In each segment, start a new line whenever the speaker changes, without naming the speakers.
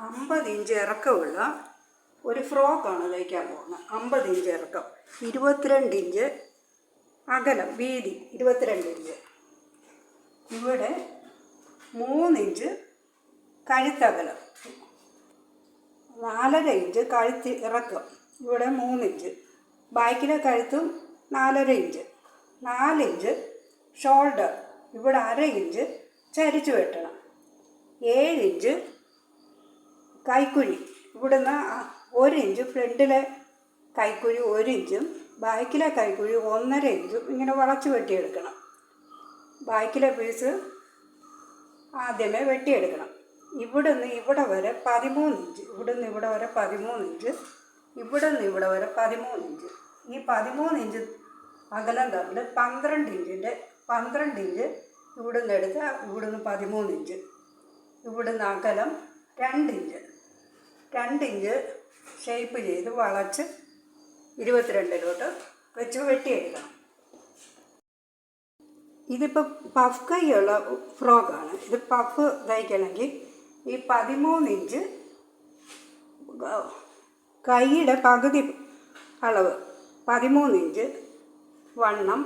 50 inch ഇറക്കമുള്ള ഒരു ഫ്രോക്കാണ് തയ്ക്കാൻ പോകുന്നത്. 50 ഇഞ്ച് ഇറക്കം, 22 ഇഞ്ച് അകലം, വീതി 22 ഇഞ്ച്. ഇവിടെ 3 ഇഞ്ച് കഴുത്തകലം, 4.5 ഇഞ്ച് കഴുത്ത് ഇറക്കം, ഇവിടെ 3 ഇഞ്ച്. ബാക്കിലെ കഴുത്തും 4.5 ഇഞ്ച്, 4 ഇഞ്ച് ഷോൾഡർ, ഇവിടെ 1/2 ഇഞ്ച് ചരിച്ചു വെട്ടണം. 7 ഇഞ്ച് കൈക്കുഴി, ഇവിടുന്ന് 1 ഇഞ്ച് ഫ്രണ്ടിലെ കൈക്കുഴി 1 ഇഞ്ചും ബാക്കിലെ കൈക്കുഴി 1.5 ഇഞ്ചും ഇങ്ങനെ വളച്ച് വെട്ടിയെടുക്കണം. ബാക്കിലെ പീസ് ആദ്യമേ വെട്ടിയെടുക്കണം. ഇവിടുന്ന് ഇവിടെ വരെ 13 ഇഞ്ച്, ഇവിടുന്ന് ഇവിടെ വരെ 13 ഇഞ്ച്, ഇവിടുന്ന് ഇവിടെ വരെ 13 ഇഞ്ച്. ഈ 13 ഇഞ്ച് അകലം തമ്മിൽ 12 ഇഞ്ച് ഇവിടുന്ന് എടുത്ത് ഇവിടുന്ന് 13 ഇഞ്ച്, ഇവിടുന്ന് അകലം 2 ഇഞ്ച് ഷേപ്പ് ചെയ്ത് വളച്ച് 22 വെച്ച് വെട്ടിയെടുക്കണം. ഇതിപ്പോൾ പഫ് കൈയുള്ള ഫ്രോക്കാണ്. ഇത് പഫ് തയ്ക്കണമെങ്കിൽ ഈ 13 ഇഞ്ച് കൈയുടെ പകുതി അളവ്, 13 ഇഞ്ച് വണ്ണം,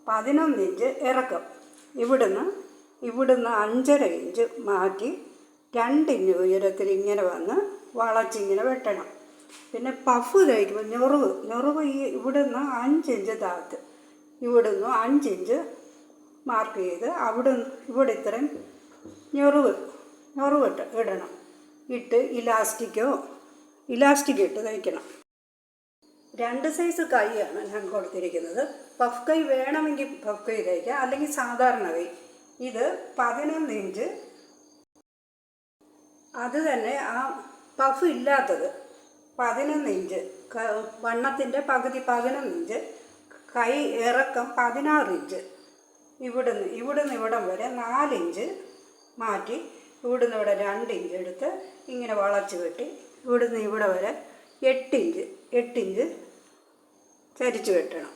11 ഇഞ്ച് ഇറക്കം, ഇവിടുന്ന് 5.5 ഇഞ്ച് മാറ്റി 2 ഇഞ്ച് ഉയരത്തിൽ ഇങ്ങനെ വന്ന് വളച്ചിങ്ങനെ വെട്ടണം. പിന്നെ പഫ് തയ്ക്കുമ്പോൾ ഞൊറിവ് ഇവിടുന്ന് 5 ഇഞ്ച് താഴത്ത്, ഇവിടുന്ന് 5 ഇഞ്ച് മാർക്ക് ചെയ്ത് ഇവിടെ ഇത്രയും ഞൊറിവ് ഇടണം. ഇട്ട് ഇലാസ്റ്റിക് ഇട്ട് തയ്ക്കണം. 2 സൈസ് കൈയാണ് ഞാൻ കൊടുത്തിരിക്കുന്നത്. പഫ് കൈ വേണമെങ്കിൽ പഫ് കൈ തയ്ക്കാം, അല്ലെങ്കിൽ സാധാരണ കൈ. ഇത് 11 ഇഞ്ച്, അത് തന്നെ ആ പഫ് ഇല്ലാത്തത് 11 ഇഞ്ച്, വണ്ണത്തിൻ്റെ പകുതി 11 ഇഞ്ച്, കൈ ഇറക്കം 16 ഇഞ്ച്. ഇവിടുന്ന് ഇവിടം വരെ 4 ഇഞ്ച് മാറ്റി ഇവിടുന്ന് ഇവിടെ 2 ഇഞ്ച് എടുത്ത് ഇങ്ങനെ വളച്ച് വെട്ടി ഇവിടുന്ന് ഇവിടെ വരെ 8 ഇഞ്ച് ചരിച്ച് വെട്ടണം.